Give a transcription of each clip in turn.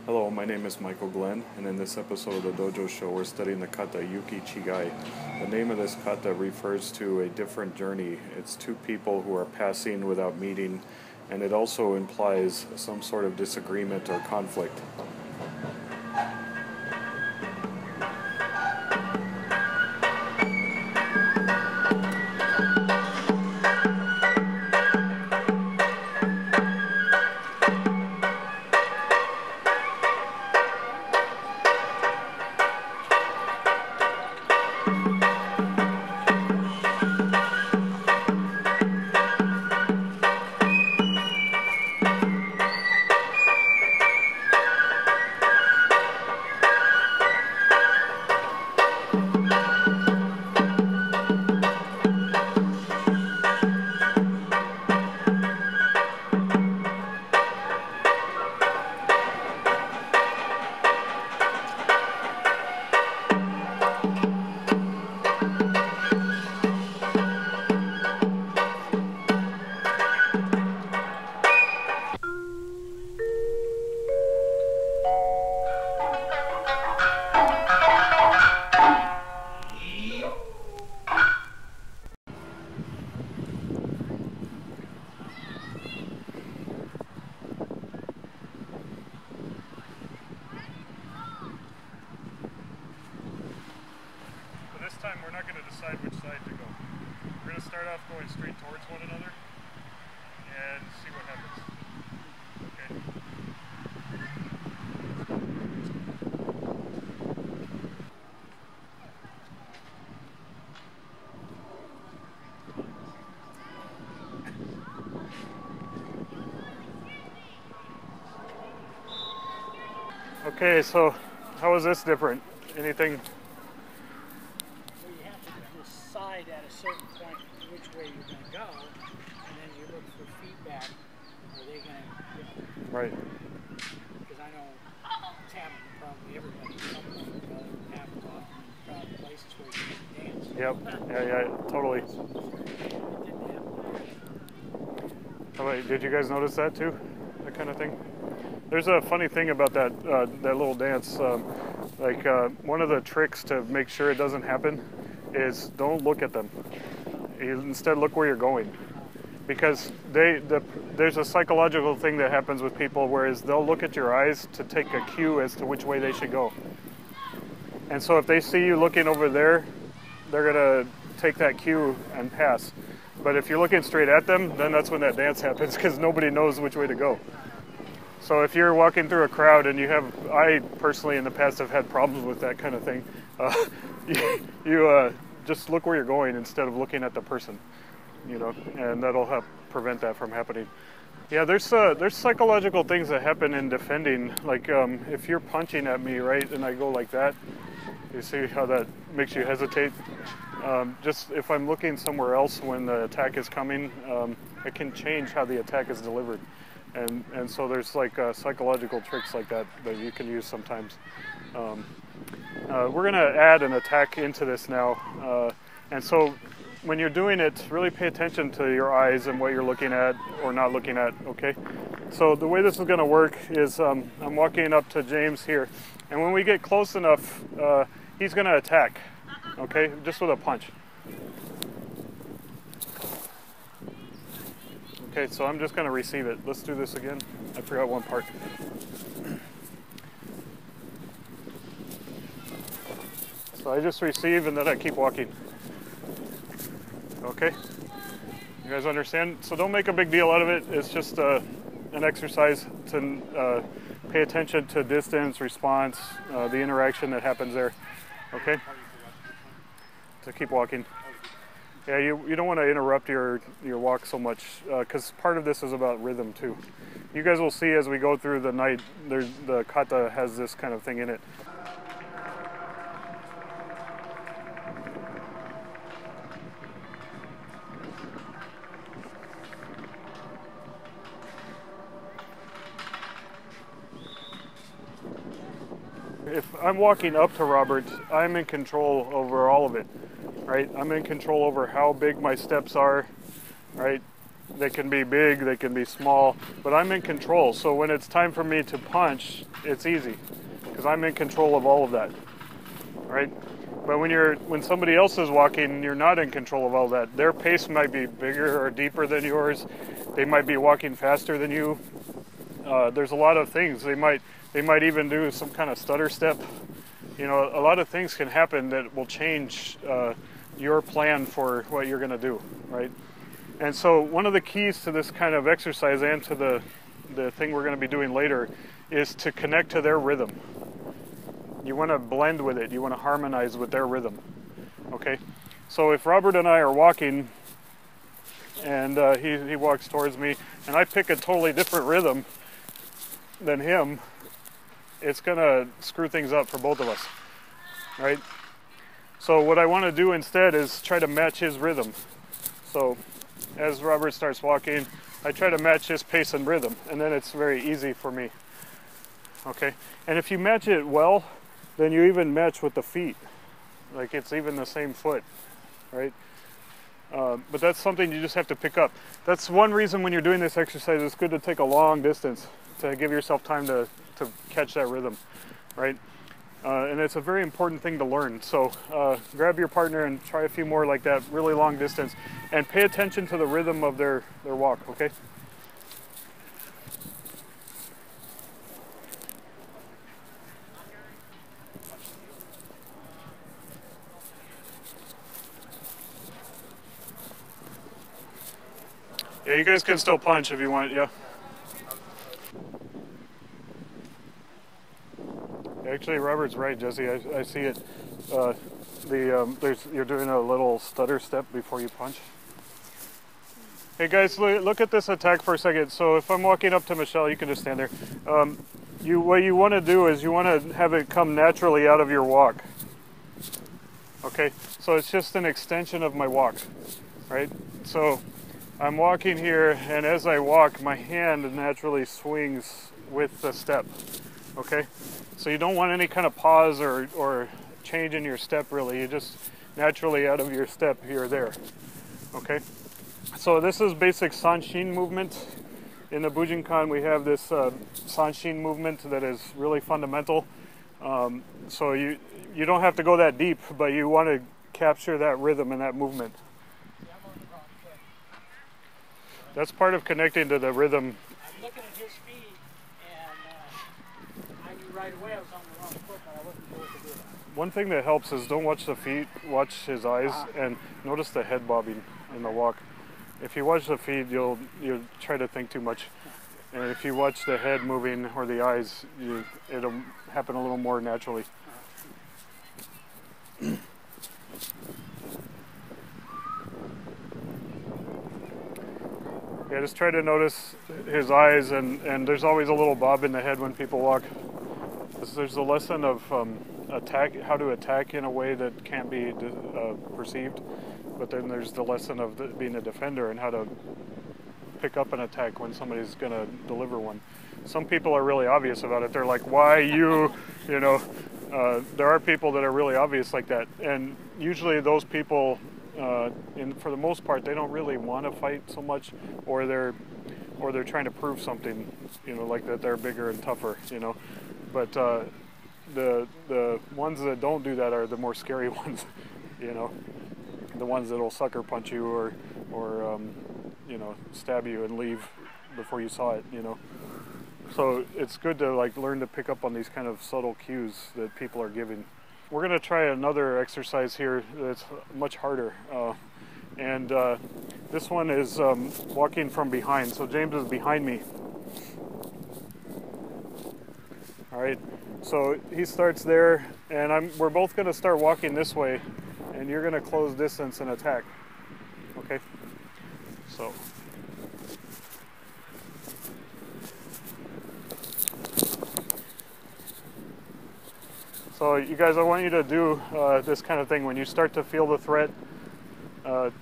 Hello, my name is Michael Glenn, and in this episode of the Dojo Show, we're studying the Kata Yuki Chigai. The name of this kata refers to a different journey. It's two people who are passing without meeting, and it also implies some sort of disagreement or conflict. This time we're not going to decide which side to go. We're going to start off going straight towards one another and see what happens. Okay, so how is this different? Anything? Decide at a certain point which way you're going to go, and then you look for feedback. Are they going to, Right. Because I know it's happened to probably everybody. Some happens often in crowded places where you can dance. Yep. Yeah, totally. It didn't happen. How about, did you guys notice that too? That kind of thing? There's a funny thing about that that little dance. One of the tricks to make sure it doesn't happen is don't look at them. You instead look where you're going, because there's a psychological thing that happens with people, whereas they'll look at your eyes to take a cue as to which way they should go. And so if they see you looking over there, they're gonna take that cue and pass. But if you're looking straight at them, then that's when that dance happens, because nobody knows which way to go. So if you're walking through a crowd and I personally in the past have had problems with that kind of thing, you just look where you're going instead of looking at the person, and that'll help prevent that from happening. Yeah, there's psychological things that happen in defending, like if you're punching at me, right, and I go like that, you see how that makes you hesitate? Just if I'm looking somewhere else when the attack is coming, it can change how the attack is delivered. And so there's like psychological tricks like that you can use sometimes. We're going to add an attack into this now. And so when you're doing it, really pay attention to your eyes and what you're looking at or not looking at, okay? So the way this is going to work is I'm walking up to James here. And when we get close enough, he's going to attack, okay? Just with a punch. Okay, so I'm just going to receive it. Let's do this again. I forgot one part. So I just receive and then I keep walking. Okay? You guys understand? So don't make a big deal out of it. It's just an exercise to pay attention to distance, response, the interaction that happens there. Okay? So keep walking. Yeah, you don't want to interrupt your walk so much, because part of this is about rhythm too. You guys will see as we go through the night, the kata has this kind of thing in it. If I'm walking up to Robert, I'm in control over all of it, right? I'm in control over how big my steps are, right? They can be big, they can be small, but I'm in control. So when it's time for me to punch, it's easy because I'm in control of all of that, right? But when somebody else is walking, you're not in control of all that. Their pace might be bigger or deeper than yours. They might be walking faster than you. There's a lot of things. They might even do some kind of stutter step. You know, a lot of things can happen that will change your plan for what you're going to do, right? And so one of the keys to this kind of exercise and to the thing we're going to be doing later is to connect to their rhythm. You want to blend with it. You want to harmonize with their rhythm, okay? So if Robert and I are walking and he walks towards me and I pick a totally different rhythm than him, it's going to screw things up for both of us, right? So what I want to do instead is try to match his rhythm. So as Robert starts walking, I try to match his pace and rhythm, and then it's very easy for me. Okay, and if you match it well, then you even match with the feet. Like it's even the same foot, right? But that's something you just have to pick up. That's one reason when you're doing this exercise, it's good to take a long distance to give yourself time to catch that rhythm, right? And it's a very important thing to learn. So grab your partner and try a few more like that, really long distance, and pay attention to the rhythm of their walk, okay? Yeah, you guys can still punch if you want, yeah. Actually, Robert's right, Jesse. I see it. You're doing a little stutter step before you punch. Hey guys, look at this attack for a second. So if I'm walking up to Michelle, you can just stand there. What you want to do is you want to have it come naturally out of your walk. Okay, so it's just an extension of my walk, right? So I'm walking here, and as I walk, my hand naturally swings with the step. Okay, so you don't want any kind of pause or change in your step, really. You just naturally out of your step, you're there. Okay, so this is basic Sanshin movement. In the Bujinkan, we have this Sanshin movement that is really fundamental. So you don't have to go that deep, but you want to capture that rhythm and that movement. That's part of connecting to the rhythm. I'm looking at his feet, and I knew right away I was on the wrong foot, but I wasn't able to do that. One thing that helps is don't watch the feet, watch his eyes, and notice the head bobbing in the walk. If you watch the feet, you'll try to think too much. And if you watch the head moving or the eyes, it'll happen a little more naturally. Yeah, just try to notice his eyes, and there's always a little bob in the head when people walk. There's a lesson of how to attack in a way that can't be perceived, but then there's the lesson of being a defender and how to pick up an attack when somebody's going to deliver one. Some people are really obvious about it. They're like, why you know, there are people that are really obvious like that, and usually those people, for the most part, they don't really want to fight so much, or they're trying to prove something, you know, like that they're bigger and tougher, you know. But the ones that don't do that are the more scary ones, you know, the ones that'll sucker punch you or you know, stab you and leave before you saw it, you know. So it's good to like learn to pick up on these kind of subtle cues that people are giving. We're going to try another exercise here that's much harder. And this one is walking from behind. So James is behind me. All right. So he starts there, and we're both going to start walking this way, and you're going to close distance and attack. Okay? So. So you guys, I want you to do this kind of thing. When you start to feel the threat,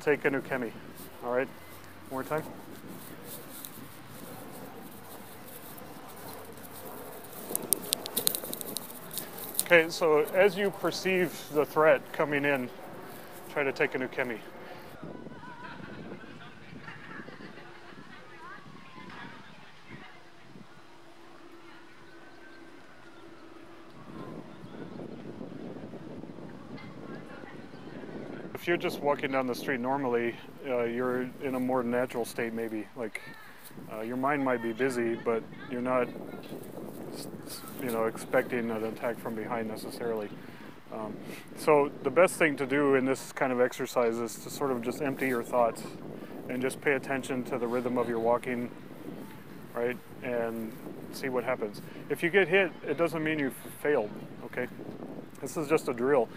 take a nukemi. All right? One more time. Okay, so as you perceive the threat coming in, try to take a nukemi. if you're just walking down the street normally, you're in a more natural state maybe. Like your mind might be busy, but you're not, expecting an attack from behind necessarily. So the best thing to do in this kind of exercise is to sort of just empty your thoughts and just pay attention to the rhythm of your walking, right? And see what happens. If you get hit, it doesn't mean you failed, okay? This is just a drill.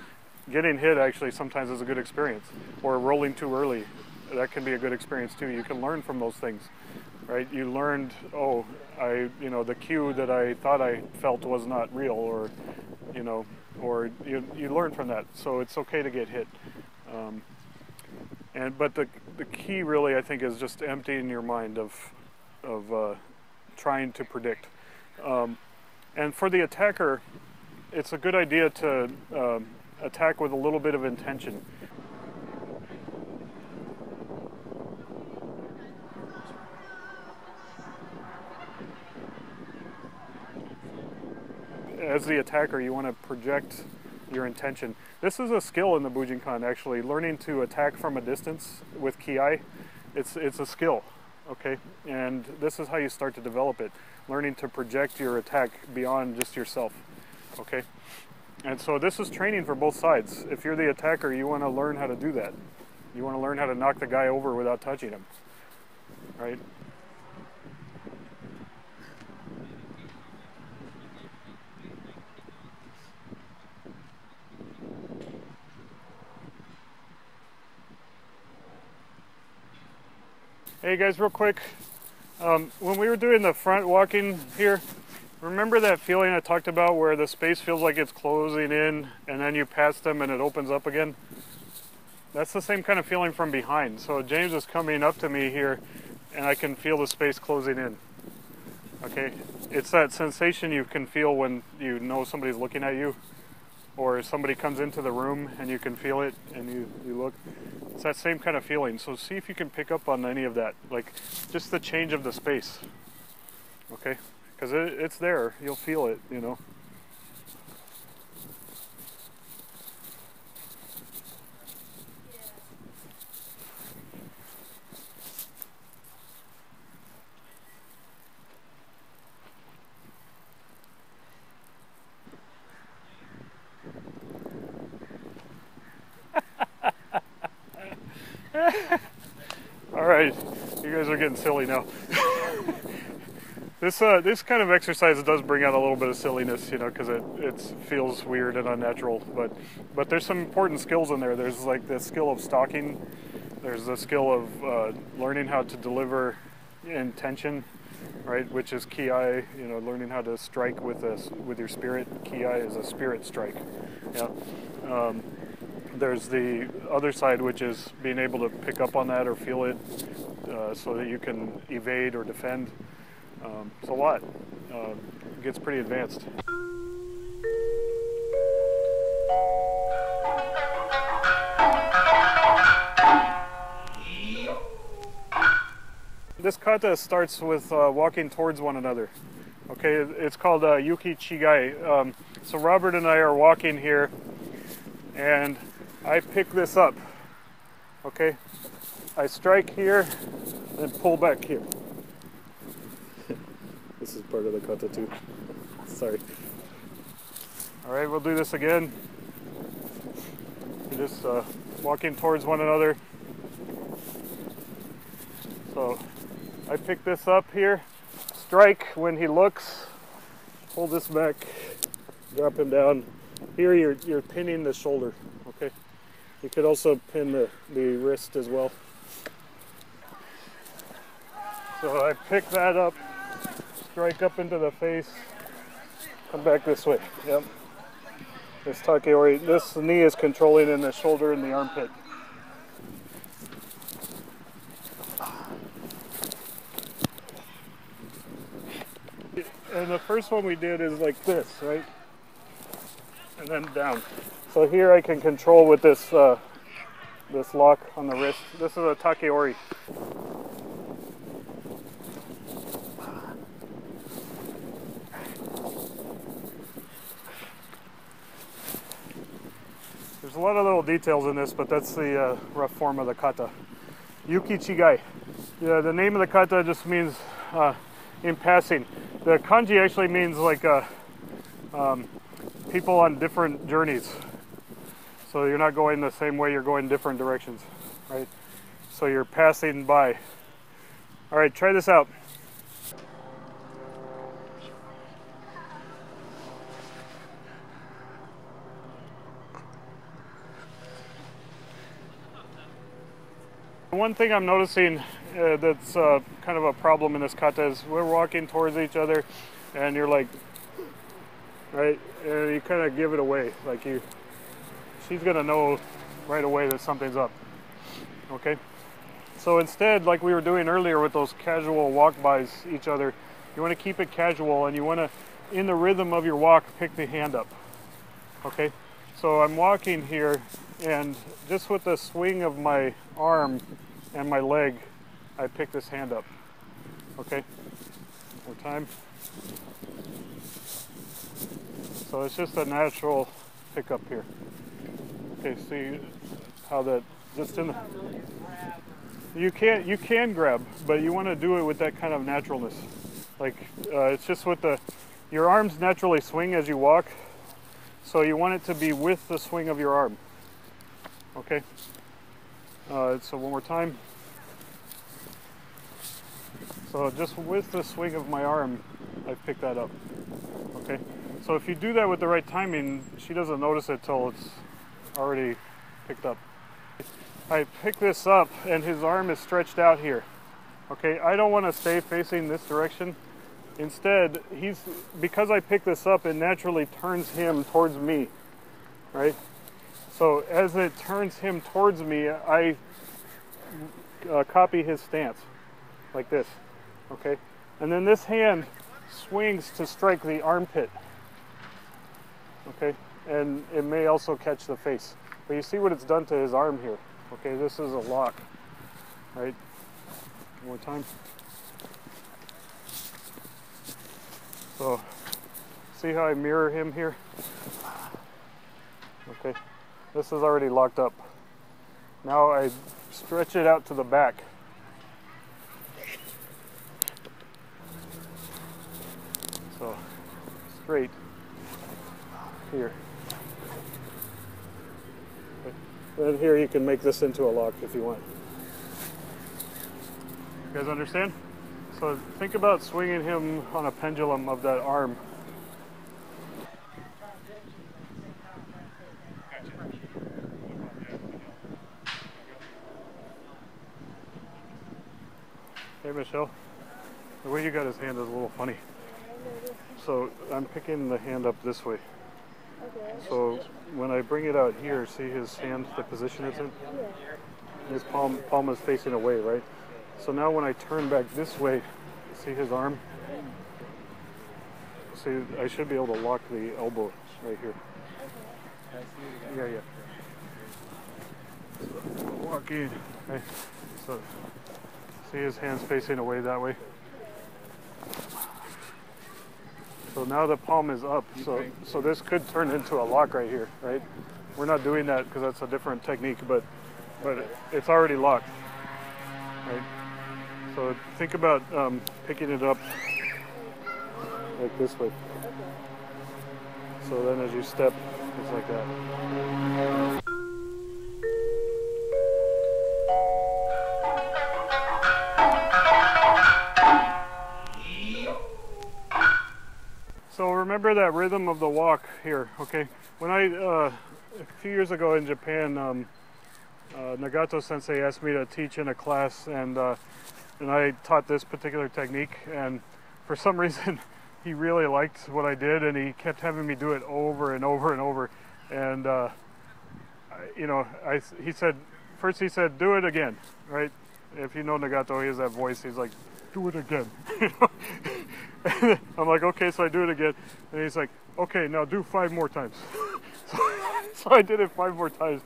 Getting hit actually sometimes is a good experience, or rolling too early. That can be a good experience too. You can learn from those things, right? You learned, the cue that I thought I felt was not real, or you learn from that. So it's okay to get hit. But the key really, I think, is just emptying your mind of trying to predict. And for the attacker, it's a good idea to attack with a little bit of intention. As the attacker, you want to project your intention. This is a skill in the Bujinkan, actually. Learning to attack from a distance with ki, it's a skill, okay? And this is how you start to develop it. Learning to project your attack beyond just yourself, okay? And so this is training for both sides. If you're the attacker, you want to learn how to do that. You want to learn how to knock the guy over without touching him, right? Hey guys, real quick, when we were doing the front walking here, remember that feeling I talked about where the space feels like it's closing in and then you pass them and it opens up again? That's the same kind of feeling from behind. So James is coming up to me here and I can feel the space closing in. Okay, it's that sensation you can feel when you know somebody's looking at you, or somebody comes into the room and you can feel it and you look. It's that same kind of feeling. So see if you can pick up on any of that, like just the change of the space, okay? Because it's there, you'll feel it, All right, you guys are getting silly now. This kind of exercise does bring out a little bit of silliness, because it feels weird and unnatural. But there's some important skills in there. There's like the skill of stalking. There's the skill of learning how to deliver intention, right? Which is ki. Learning how to strike with your spirit. Ki is a spirit strike. Yeah. There's the other side, which is being able to pick up on that or feel it, so that you can evade or defend. It's a lot. It gets pretty advanced. This kata starts with walking towards one another. Okay, it's called Yuki Chigai. So Robert and I are walking here, and I pick this up. Okay, I strike here, and pull back here. This is part of the kata too. Sorry. All right, we'll do this again. We're just walking towards one another. So I pick this up here, strike when he looks, pull this back, drop him down. Here you're pinning the shoulder, okay? You could also pin the wrist as well. So I pick that up, strike up into the face, come back this way. Yep. This takeori, this knee is controlling in the shoulder and the armpit. And the first one we did is like this, right? And then down. So here I can control with this this lock on the wrist. This is a takeori. There's There's a lot of little details in this, but that's the rough form of the kata. Yuki Chigai. Yeah, the name of the kata just means in passing. The kanji actually means like people on different journeys. So you're not going the same way, you're going different directions, right? So you're passing by. All right, try this out. One thing I'm noticing that's kind of a problem in this kata is we're walking towards each other and you're like, right, and you kind of give it away. Like she's gonna know right away that something's up, okay? So instead, like we were doing earlier with those casual walk-bys each other, you wanna keep it casual and you wanna, in the rhythm of your walk, pick the hand up, okay? So I'm walking here and just with the swing of my arm and my leg, I pick this hand up, okay? More time. So it's just a natural pickup here. Okay, see how that, just in the, you can grab, but you want to do it with that kind of naturalness. Like, it's just with your arms naturally swing as you walk, so you want it to be with the swing of your arm, okay? So one more time. So just with the swing of my arm, I pick that up, okay? So if you do that with the right timing, she doesn't notice it till it's already picked up. I pick this up and his arm is stretched out here, okay? I don't want to stay facing this direction. Instead, because I pick this up, it naturally turns him towards me, right? So as it turns him towards me, I copy his stance, like this, okay? And then this hand swings to strike the armpit, okay? And it may also catch the face. But you see what it's done to his arm here, okay? This is a lock, right? One more time. So, see how I mirror him here? Okay, this is already locked up. Now I stretch it out to the back. So, straight here. Then here you can make this into a lock if you want. You guys understand? So think about swinging him on a pendulum of that arm. Hey Michelle, the way you got his hand is a little funny. So I'm picking the hand up this way. Okay. So when I bring it out here, see his hand, the position it's in? Yeah. His palm is facing away, right? So now when I turn back this way, see his arm? See, I should be able to lock the elbow right here. Okay. Yeah. So, walking. Okay. So see his hands facing away that way. So now the palm is up. So this could turn into a lock right here, right? We're not doing that because that's a different technique, but it's already locked, right? So think about picking it up like this way. Okay. So then as you step, it's like that. So remember that rhythm of the walk here, okay? When a few years ago in Japan, Nagato Sensei asked me to teach in a class, and I taught this particular technique, and for some reason he really liked what I did, and he kept having me do it over and over and over. And he said, first he said, do it again, right? If you know Nagato, he has that voice. He's like, do it again. I'm like, okay, so I do it again, and he's like, okay, now do 5 more times. So I did it 5 more times,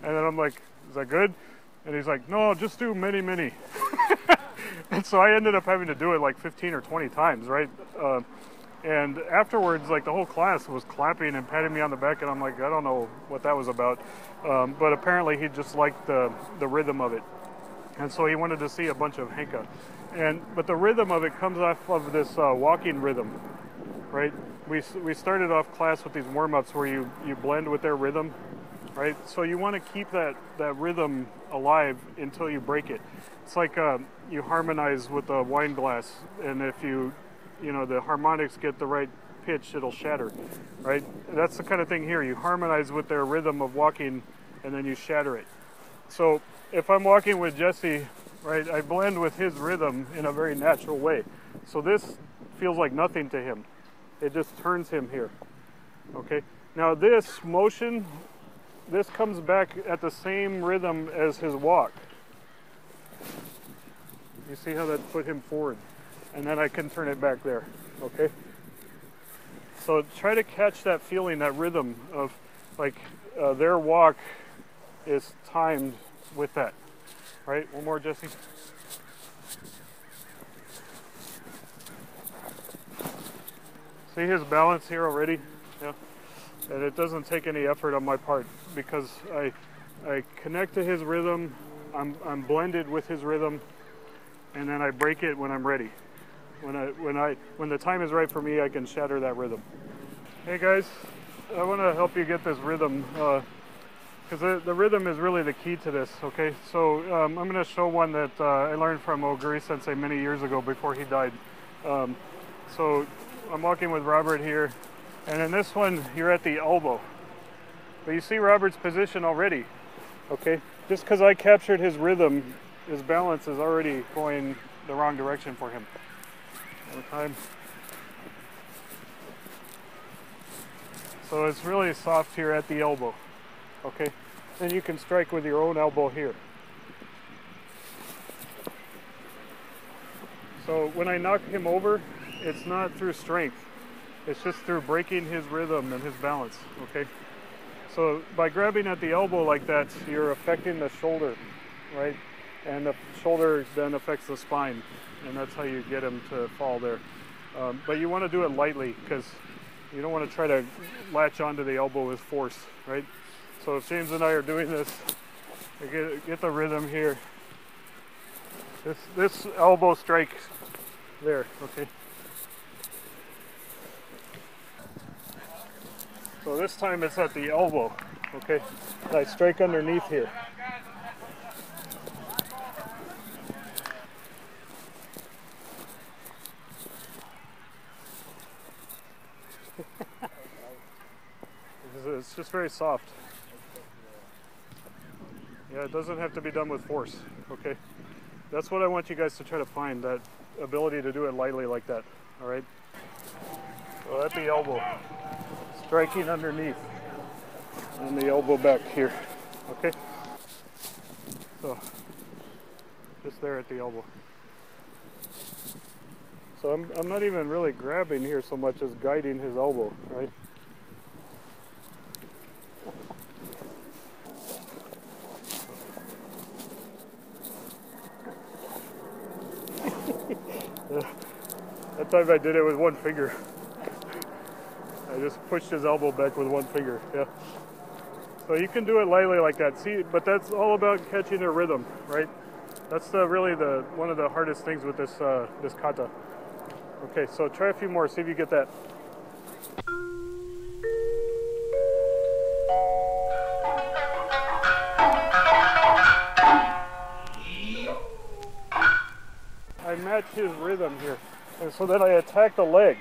and then I'm like, is that good? And he's like, no, just do many, many. And so I ended up having to do it like 15 or 20 times, right? And afterwards, like the whole class was clapping and patting me on the back, and I'm like, I don't know what that was about. But apparently he just liked the rhythm of it. And so he wanted to see a bunch of henka. But the rhythm of it comes off of this walking rhythm, right? We started off class with these warm-ups where you blend with their rhythm, right? So you want to keep that rhythm alive until you break it. It's like you harmonize with a wine glass, and if the harmonics get the right pitch, it'll shatter, right? That's the kind of thing here. You harmonize with their rhythm of walking, and then you shatter it. So if I'm walking with Jesse, right, I blend with his rhythm in a very natural way. So this feels like nothing to him. It just turns him here, okay? Now this motion, this comes back at the same rhythm as his walk. You see how that put him forward? And then I can turn it back there, okay? So try to catch that feeling, that rhythm of like their walk is timed with that. Right? One more, Jesse. See his balance here already? Yeah. And it doesn't take any effort on my part because I connect to his rhythm, I'm blended with his rhythm, and then I break it when I'm ready. When the time is right for me, I can shatter that rhythm. Hey guys, I want to help you get this rhythm because the rhythm is really the key to this, okay? So I'm going to show one that I learned from Oguri Sensei many years ago before he died. So I'm walking with Robert here, and in this one, you're at the elbow. But you see Robert's position already, okay? Just because I captured his rhythm, his balance is already going the wrong direction for him. One time. So it's really soft here at the elbow. Okay, then you can strike with your own elbow here. So when I knock him over, it's not through strength. It's just through breaking his rhythm and his balance, okay? So by grabbing at the elbow like that, you're affecting the shoulder, right? And the shoulder then affects the spine, and that's how you get him to fall there. But you want to do it lightly because you don't want to try to latch onto the elbow with force, right? So if James and I are doing this, get the rhythm here. This elbow strike there, okay? So this time it's at the elbow, okay? And I strike underneath here. It's just very soft. Yeah, it doesn't have to be done with force, okay? That's what I want you guys to try to find, that ability to do it lightly like that, all right? So at the elbow, striking underneath, and the elbow back here, okay? So, just there at the elbow. So I'm not even really grabbing here so much as guiding his elbow, right? That time I did it with one finger. I just pushed his elbow back with one finger, yeah. So you can do it lightly like that. See, but that's all about catching a rhythm, right? That's really one of the hardest things with this this kata. Okay, so try a few more, see if you get that. I match his rhythm here, and so then I attack the leg.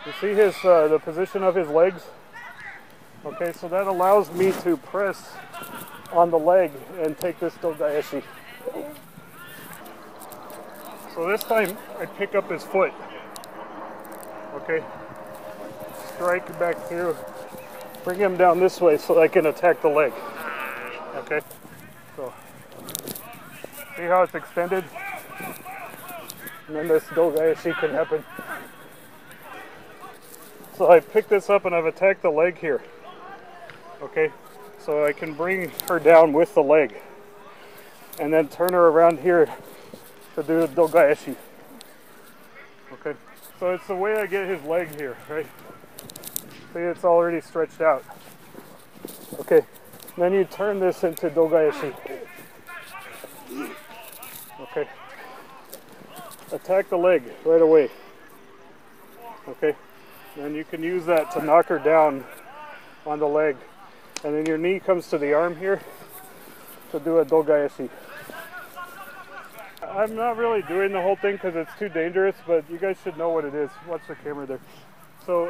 You see the position of his legs? Okay, so that allows me to press on the leg and take this dogaeshi. So this time I pick up his foot. Okay, strike back through, bring him down this way so I can attack the leg. Okay, so see how it's extended? And then this dogaeshi can happen. So I pick this up and I've attacked the leg here. Okay, so I can bring her down with the leg and then turn her around here to do the dogaeshi. Okay, So it's the way I get his leg here, right? See, it's already stretched out. Okay, then you turn this into dogaeshi. Okay. Attack the leg right away. Okay. And you can use that to knock her down on the leg. And then your knee comes to the arm here to do a dogaeshi. I'm not really doing the whole thing because it's too dangerous, but you guys should know what it is. Watch the camera there. So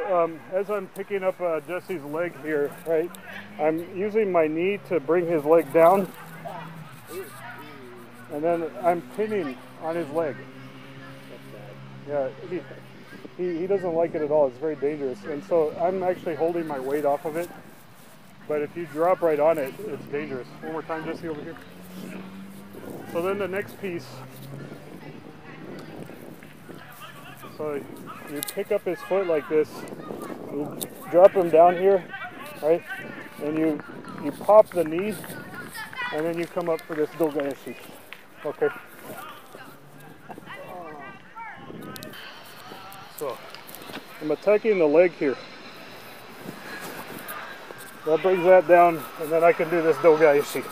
as I'm picking up Jesse's leg here, right, I'm using my knee to bring his leg down, and then I'm pinning on his leg. Yeah, he doesn't like it at all. It's very dangerous, and so I'm actually holding my weight off of it. But if you drop right on it, it's dangerous. One more time, Jesse, over here. So then the next piece, so you pick up his foot like this, you drop him down here, right? And you pop the knee, and then you come up for this dogaeshi. Okay. So I'm attacking the leg here. That brings that down, and then I can do this dogaeshi.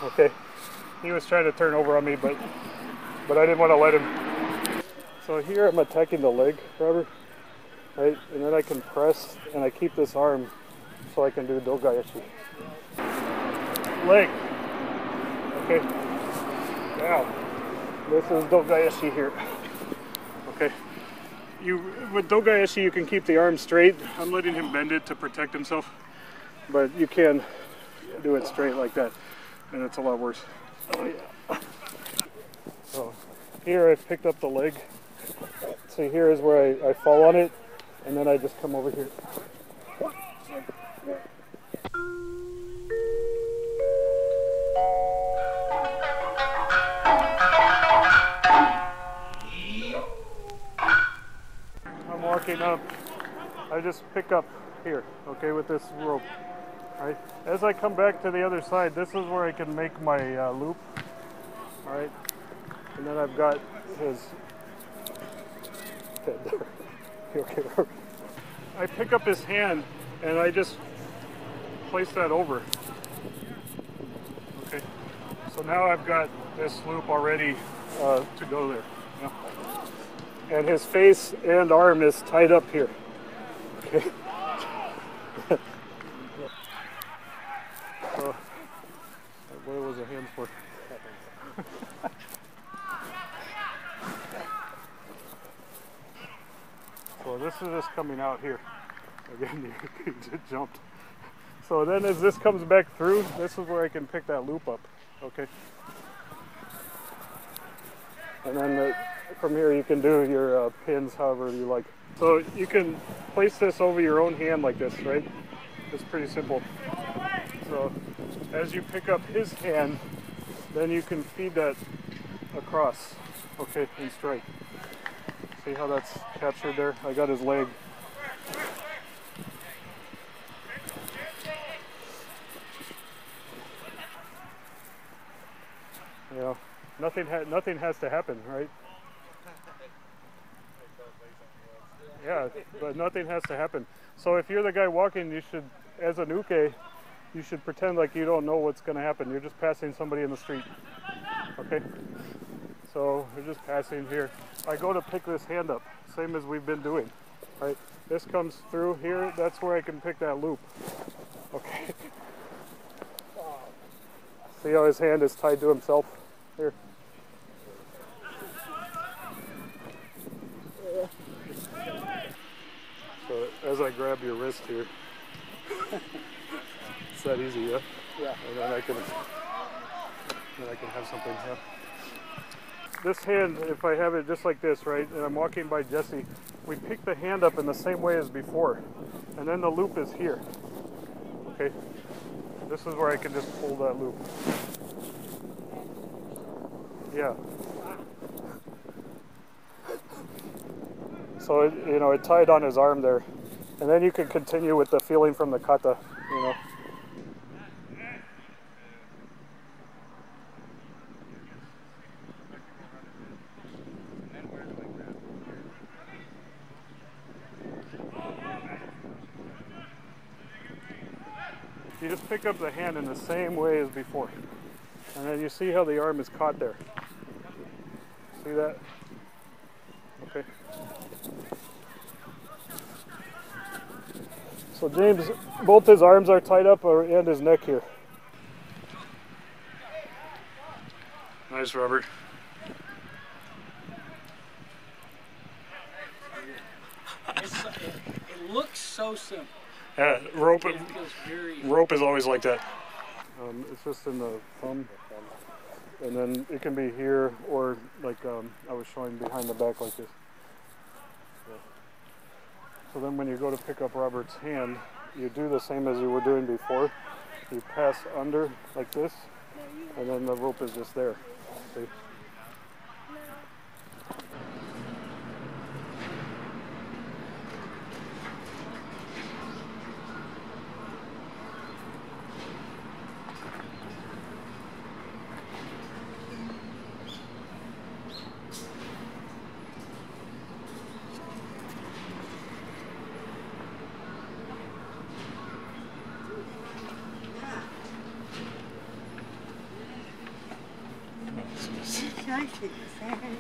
Okay. He was trying to turn over on me, but I didn't want to let him. So here I'm attacking the leg, Robert, right? And then I can press, and I keep this arm so I can do dogaeshi. Leg. Okay. Now, this is dogaeshi here. Okay. With dogaeshi, you can keep the arm straight. I'm letting him bend it to protect himself, but you can do it straight like that, and it's a lot worse. Oh yeah. So here I've picked up the leg. See, here is where I fall on it, and then I just come over here. I'm walking up. I just pick up here, okay, with this rope. Right. As I come back to the other side, this is where I can make my loop. All right. And then I've got his head there. Okay. I pick up his hand and I just place that over. Okay. So now I've got this loop already to go there. Yeah. And his face and arm is tied up here. Okay. What was the hands for? So this is just coming out here. Again, you just jumped. So then as this comes back through, this is where I can pick that loop up. Okay. And then from here you can do your pins however you like. So you can place this over your own hand like this, right? It's pretty simple. So as you pick up his hand, then you can feed that across, okay, and strike. See how that's captured there? I got his leg. You know, nothing has to happen, right? Yeah, but nothing has to happen. So if you're the guy walking, you should, as an uke, you should pretend like you don't know what's going to happen. You're just passing somebody in the street. Okay? So we're just passing here. I go to pick this hand up, same as we've been doing. Right? This comes through here. That's where I can pick that loop. Okay? See how his hand is tied to himself? Here. So as I grab your wrist here, it's that easy, yeah? Yeah. And then I can have something, yeah. This hand, if I have it just like this, right, and I'm walking by Jesse, we pick the hand up in the same way as before. And then the loop is here. Okay? This is where I can just pull that loop. Yeah. So, it tied on his arm there. And then you can continue with the feeling from the kata, you just pick up the hand in the same way as before. And then you see how the arm is caught there. See that? Okay. So James, both his arms are tied up and his neck here. Nice, Robert. It looks so simple. Yeah, It feels very rope is always like that. It's just in the thumb, and then it can be here or like I was showing behind the back like this. So then when you go to pick up Robert's hand, you do the same as you were doing before. You pass under like this, and then the rope is just there. See? Can I take the sand?